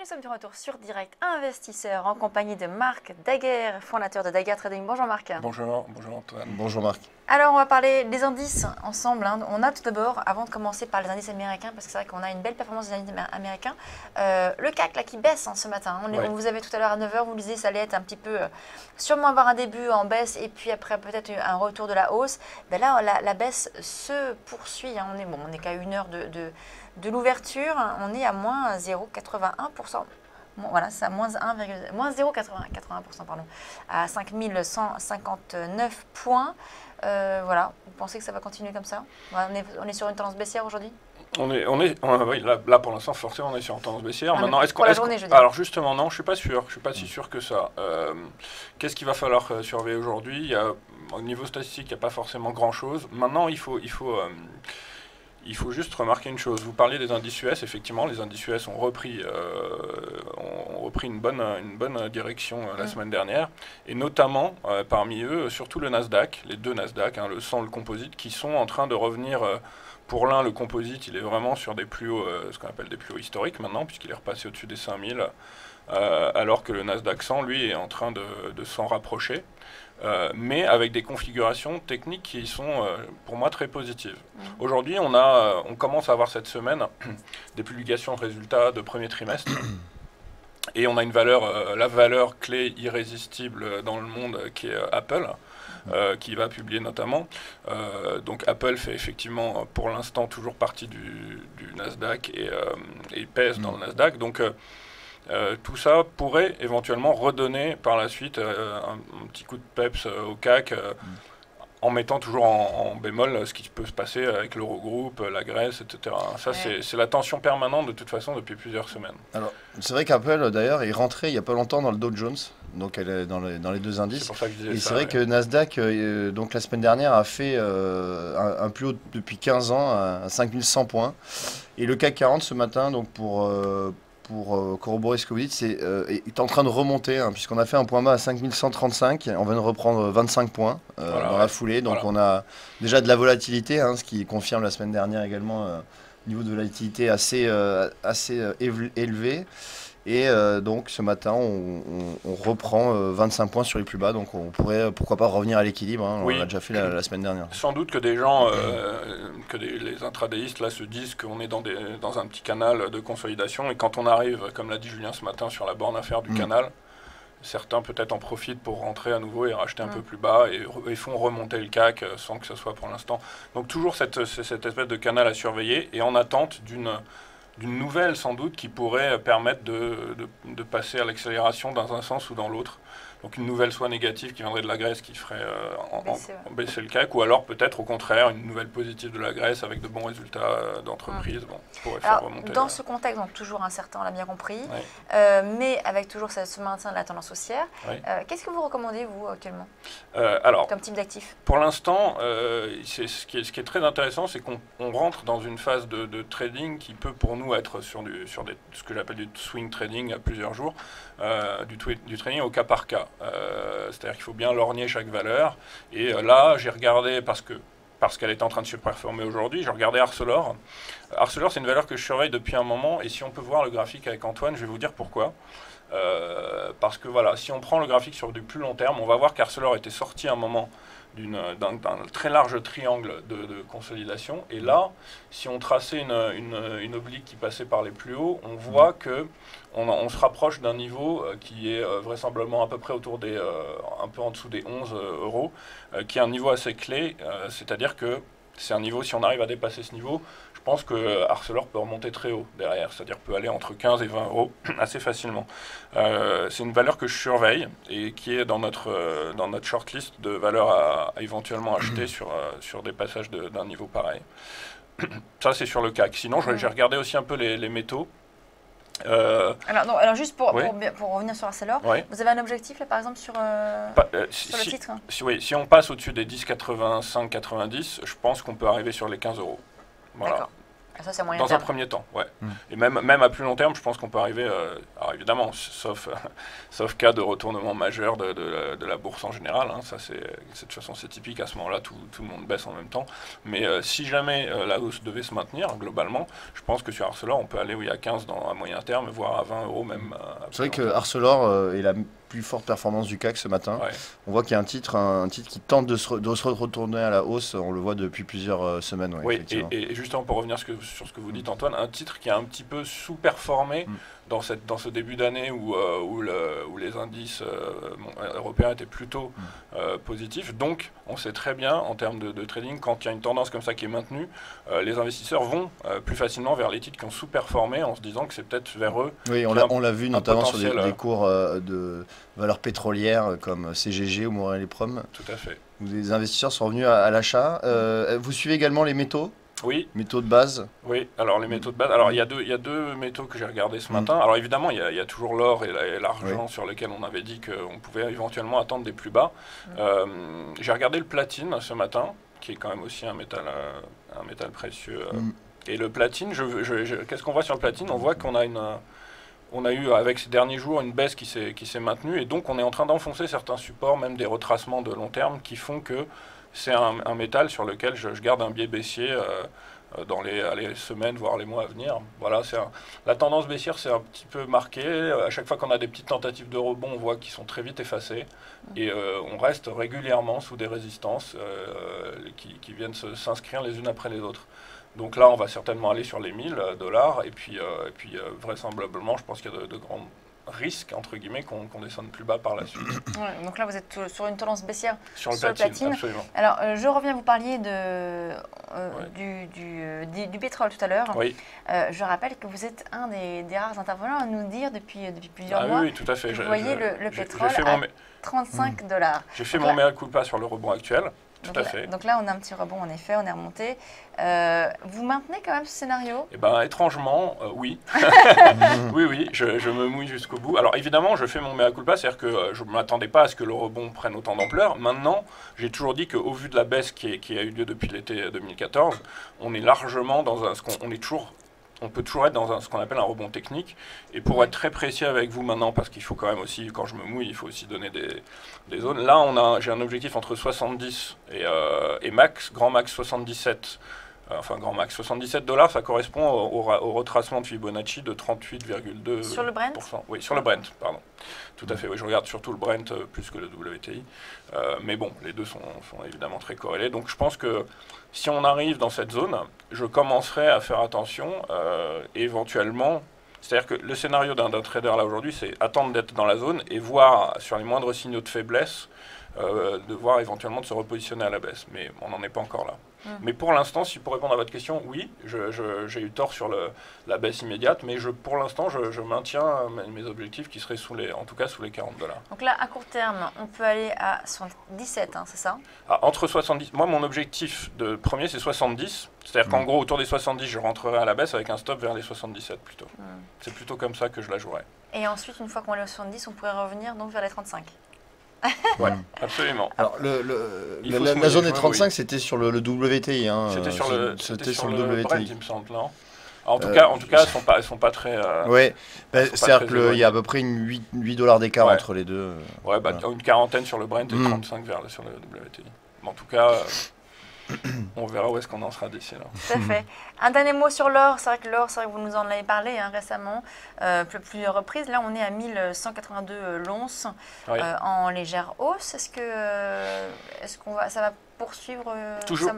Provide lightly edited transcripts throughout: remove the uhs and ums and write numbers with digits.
nous sommes de retour sur Direct Investisseur en compagnie de Marc Daguerre, fondateur de Daguerre Trading. Bonjour Marc. Bonjour Antoine. Bonjour Marc. Alors on va parler des indices ensemble. On a tout d'abord, avant de commencer par les indices américains, parce que c'est vrai qu'on a une belle performance des indices américains, le CAC là, qui baisse ce matin. On vous avait tout à l'heure à 9 h, vous disiez que ça allait être un petit peu, sûrement avoir un début en baisse et puis après peut-être un retour de la hausse. Ben là, la baisse se poursuit. On est qu'à 1 heure de l'ouverture, on est à moins 0,81%. Voilà, c'est à moins 0,81%, pardon, à 5159 points. Voilà, vous pensez que ça va continuer comme ça? On est sur une tendance baissière aujourd'hui? Oui, là pour l'instant, forcément, on est sur une tendance baissière. Maintenant, alors justement, non, je suis pas sûr. Je suis pas si sûr que ça. Qu'est-ce qu'il va falloir surveiller aujourd'hui? Au niveau statistique, il n'y a pas forcément grand-chose. Maintenant, il faut juste remarquer une chose. Vous parliez des indices US, effectivement, les indices US ont repris une bonne direction la semaine dernière, et notamment parmi eux, surtout le Nasdaq, les deux Nasdaq, le 100 et le composite, qui sont en train de revenir. Pour l'un, le composite, il est vraiment sur des plus hauts, ce qu'on appelle des plus hauts historiques maintenant, puisqu'il est repassé au-dessus des 5000, alors que le Nasdaq 100, lui, est en train de s'en rapprocher. Mais avec des configurations techniques qui sont, pour moi, très positives. Aujourd'hui, on commence à avoir cette semaine des publications de résultats de premier trimestre. Et on a une valeur, la valeur clé irrésistible dans le monde qui est Apple, qui va publier notamment. Donc Apple fait effectivement pour l'instant toujours partie du Nasdaq et pèse dans le Nasdaq. Donc tout ça pourrait éventuellement redonner par la suite un petit coup de peps au CAC, en mettant toujours en bémol ce qui peut se passer avec l'Eurogroupe, la Grèce, etc. Ça, c'est la tension permanente de toute façon depuis plusieurs semaines. Alors, c'est vrai qu'Apple, d'ailleurs, est rentré il n'y a pas longtemps dans le Dow Jones, donc elle est dans les deux indices. C'est pour ça que je disais ça. Et c'est vrai que Nasdaq, donc la semaine dernière, a fait un plus haut depuis 15 ans à 5100 points. Et le CAC 40 ce matin, donc pour corroborer ce que vous dites, est en train de remonter, puisqu'on a fait un point bas à 5135, on vient de reprendre 25 points dans la foulée, donc on a déjà de la volatilité, ce qui confirme la semaine dernière également niveau de volatilité assez élevé. Et donc ce matin, on reprend 25 points sur les plus bas, donc on pourrait pourquoi pas revenir à l'équilibre. On l'a déjà fait la semaine dernière. Sans doute que des gens, les intradéistes là se disent qu'on est dans un petit canal de consolidation, et quand on arrive, comme l'a dit Julien ce matin, sur la borne inférieure du canal, certains peut-être en profitent pour rentrer à nouveau et racheter un peu plus bas et font remonter le CAC sans que ce soit pour l'instant. Donc toujours cette espèce de canal à surveiller, et en attente d'une nouvelle sans doute qui pourrait permettre de passer à l'accélération dans un sens ou dans l'autre. Donc une nouvelle soit négative qui viendrait de la Grèce qui ferait baisser le CAC, ou alors peut-être au contraire une nouvelle positive de la Grèce avec de bons résultats d'entreprise pourrait faire remonter. Dans ce contexte, donc toujours incertain, on l'a bien compris, mais avec toujours ce maintien de la tendance haussière, qu'est-ce que vous recommandez vous actuellement comme type d'actif? Pour l'instant, ce qui est très intéressant, c'est qu'on rentre dans une phase de trading qui peut pour nous être sur ce que j'appelle du swing trading à plusieurs jours, du trading au cas par cas. C'est-à-dire qu'il faut bien lorgner chaque valeur. Et là, j'ai regardé, parce qu'elle est en train de se performer aujourd'hui, j'ai regardé Arcelor. Arcelor, c'est une valeur que je surveille depuis un moment, et si on peut voir le graphique avec Antoine, je vais vous dire pourquoi. Parce que voilà, si on prend le graphique sur du plus long terme, on va voir qu'Arcelor était sorti à un moment d'un très large triangle de consolidation, et là, si on traçait une oblique qui passait par les plus hauts, on voit que on se rapproche d'un niveau qui est vraisemblablement à peu près autour un peu en dessous des 11 euros, qui est un niveau assez clé, c'est-à-dire que c'est un niveau, si on arrive à dépasser ce niveau, je pense que Arcelor peut remonter très haut derrière, c'est-à-dire peut aller entre 15 et 20 euros assez facilement. C'est une valeur que je surveille et qui est dans notre shortlist de valeurs à éventuellement acheter sur des passages d'un niveau pareil. Ça, c'est sur le CAC. Sinon, j'ai regardé aussi un peu les métaux. Alors juste pour revenir sur Arcelor, vous avez un objectif là par exemple sur le titre si on passe au-dessus des 10,85-90, je pense qu'on peut arriver sur les 15 euros. Voilà. Ça, c'est à moyen Dans terme. un premier temps, ouais. Et même à plus long terme, je pense qu'on peut arriver, alors évidemment, sauf cas de retournement majeur de la bourse en général, hein, ça de toute façon c'est typique, à ce moment-là tout le monde baisse en même temps, mais si jamais la hausse devait se maintenir, globalement, je pense que sur Arcelor, on peut aller à 15 à moyen terme, voire à 20 euros même. C'est vrai que Arcelor est la plus forte performance du CAC ce matin. Ouais. On voit qu'il y a un titre qui tente de se retourner à la hausse, on le voit depuis plusieurs semaines. Ouais, Oui, et justement pour revenir sur ce que vous dites Antoine, un titre qui a un petit peu sous-performé dans ce début d'année où les indices européens étaient plutôt positifs. Donc on sait très bien en termes de trading, quand il y a une tendance comme ça qui est maintenue, les investisseurs vont plus facilement vers les titres qui ont sous-performé en se disant que c'est peut-être vers eux. Oui, on l'a vu notamment sur des cours de valeurs pétrolières comme CGG ou Maurel & Prom. Tout à fait. Où les investisseurs sont revenus à l'achat. Vous suivez également les métaux? Oui. Métaux de base? Oui, alors les métaux de base. Alors il y a deux métaux que j'ai regardés ce matin. Alors évidemment, il y a toujours l'or et l'argent sur lesquels on avait dit qu'on pouvait éventuellement attendre des plus bas. J'ai regardé le platine ce matin, qui est quand même aussi un métal précieux. Et le platine, qu'est-ce qu'on voit sur le platine? On voit qu'on a on a eu avec ces derniers jours une baisse qui s'est maintenue, et donc on est en train d'enfoncer certains supports, même des retracements de long terme, qui font que c'est un métal sur lequel je garde un biais baissier dans les semaines, voire les mois à venir. Voilà, la tendance baissière c'est un petit peu marquée. À chaque fois qu'on a des petites tentatives de rebond, on voit qu'ils sont très vite effacés, et on reste régulièrement sous des résistances qui viennent s'inscrire les unes après les autres. Donc là, on va certainement aller sur les $1000, et puis vraisemblablement, je pense qu'il y a de grands risques, entre guillemets, qu'on descende plus bas par la suite. Ouais, donc là, vous êtes sur une tendance baissière sur le platine. Absolument. Alors, je reviens, vous parliez du pétrole tout à l'heure. Oui. Je rappelle que vous êtes un des rares intervenants à nous dire depuis plusieurs mois oui, tout à fait. que vous voyez le pétrole à $35. J'ai fait mon mea culpa sur le rebond actuel. Tout à fait. Donc là, on a un petit rebond, en effet, on est remonté. Vous maintenez quand même ce scénario? Eh ben, étrangement, oui. Oui, je me mouille jusqu'au bout. Alors évidemment, je fais mon mea culpa, c'est-à-dire que je ne m'attendais pas à ce que le rebond prenne autant d'ampleur. Maintenant, j'ai toujours dit qu'au vu de la baisse qui a eu lieu depuis l'été 2014, on est largement dans on peut toujours être dans ce qu'on appelle un rebond technique. Et pour être très précis avec vous maintenant, parce qu'il faut quand même aussi, quand je me mouille, il faut aussi donner des zones. Là, j'ai un objectif entre 70 et max, grand max 77. Enfin, grand max $77, ça correspond au retracement de Fibonacci de 38,2%. Sur le Brent? Oui, sur le Brent, pardon. Tout à fait, oui, je regarde surtout le Brent plus que le WTI. Mais bon, les deux sont évidemment très corrélés. Donc je pense que si on arrive dans cette zone, je commencerai à faire attention éventuellement. C'est-à-dire que le scénario d'un trader là aujourd'hui, c'est attendre d'être dans la zone et voir sur les moindres signaux de faiblesse, de voir éventuellement de se repositionner à la baisse. Mais on n'en est pas encore là. Mais pour l'instant, pour répondre à votre question, oui, j'ai eu tort sur la baisse immédiate, mais pour l'instant, je maintiens mes objectifs qui seraient en tout cas sous les $40. Donc là, à court terme, on peut aller à 77, hein, c'est ça? Entre 70, moi mon objectif premier c'est 70, c'est-à-dire qu'en gros autour des 70 je rentrerai à la baisse avec un stop vers les 77 plutôt. C'est plutôt comme ça que je la jouerai. Et ensuite, une fois qu'on est aux 70, on pourrait revenir donc vers les 35. Oui, absolument. Alors, la zone des 35, c'était sur le WTI. Hein, c'était sur le WTI. Brent, il me semble, non? En tout cas, elles sont pas très. Oui, c'est-à-dire qu'il y a à peu près $8 d'écart entre les deux. Ouais, une quarantaine sur le Brent et 35 sur le WTI. Mais en tout cas, on verra où est-ce qu'on en sera d'ici là. Tout à fait. Un dernier mot sur l'or. C'est vrai que vous nous en avez parlé récemment, plusieurs reprises. Là, on est à 1182 l'once en légère hausse. Est-ce que ça va poursuivre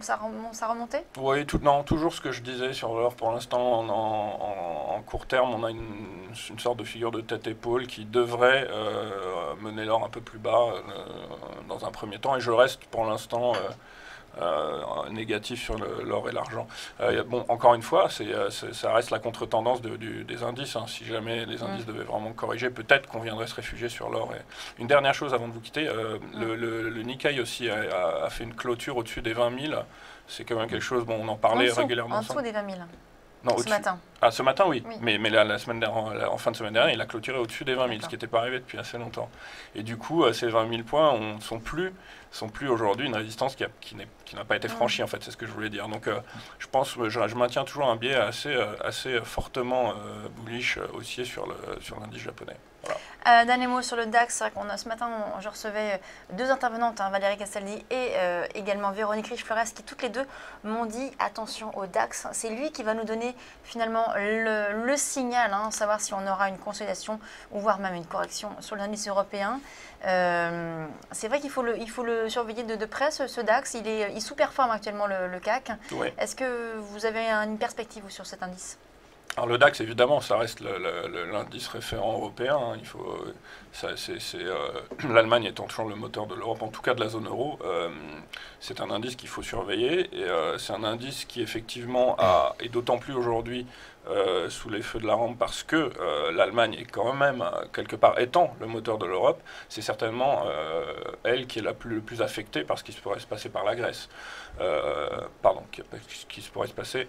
sa remontée? Oui, toujours ce que je disais sur l'or. Pour l'instant, en court terme, on a une sorte de figure de tête-épaule qui devrait mener l'or un peu plus bas dans un premier temps. Et je reste pour l'instant négatif sur l'or et l'argent. Bon, encore une fois, ça reste la contre-tendance des indices. Hein. Si jamais les indices devaient vraiment corriger, peut-être qu'on viendrait se réfugier sur l'or. Une dernière chose avant de vous quitter, le Nikkei aussi a fait une clôture au-dessus des 20 000. C'est quand même quelque chose, on en parlait régulièrement. En dessous des 20 000. Non, Ce matin. Ah, ce matin, oui. Oui. Mais la semaine dernière, en fin de semaine dernière, il a clôturé au-dessus des 20 000, ce qui n'était pas arrivé depuis assez longtemps. Et du coup, ces 20 000 points sont plus aujourd'hui une résistance qui n'a pas été franchie, en fait, c'est ce que je voulais dire. Donc, je pense, je maintiens toujours un biais assez fortement bullish haussier sur l'indice japonais. Voilà. Dernier mot sur le DAX, c'est vrai ce matin, je recevais deux intervenantes, Valérie Castaldi et également Véronique Riche-Flores, qui toutes les deux m'ont dit attention au DAX. C'est lui qui va nous donner finalement le signal, savoir si on aura une consolidation ou voire même une correction sur l'indice européen. C'est vrai qu'il faut le surveiller de près, ce DAX. Il sous-performe actuellement le CAC. Oui. Est-ce que vous avez une perspective sur cet indice ? Alors le DAX, évidemment, ça reste l'indice référent européen. L'Allemagne étant toujours le moteur de l'Europe, en tout cas de la zone euro, c'est un indice qu'il faut surveiller. Et c'est un indice qui, effectivement, et d'autant plus aujourd'hui, sous les feux de la rampe, parce que l'Allemagne est quand même, quelque part, étant le moteur de l'Europe, c'est certainement elle qui est le plus affectée par ce qui se pourrait se passer par la Grèce. Qui se pourrait se passer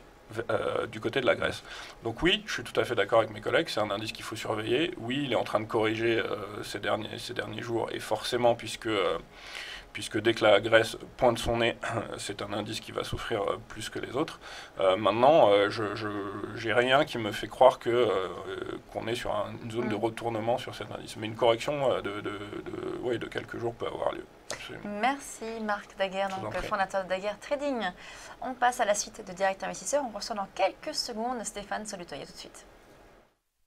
du côté de la Grèce. Donc oui, je suis tout à fait d'accord avec mes collègues, c'est un indice qu'il faut surveiller. Oui, il est en train de corriger ces derniers jours, et forcément, puisque dès que la Grèce pointe son nez, c'est un indice qui va souffrir plus que les autres. Maintenant, j'ai rien qui me fait croire qu'on est sur une zone de retournement sur cet indice. Mais une correction de quelques jours peut avoir lieu. Absolument. Merci Marc Daguerre, fondateur de Daguerre Trading. On passe à la suite de Direct Investisseur. On reçoit dans quelques secondes Stéphane Solutoyer tout de suite.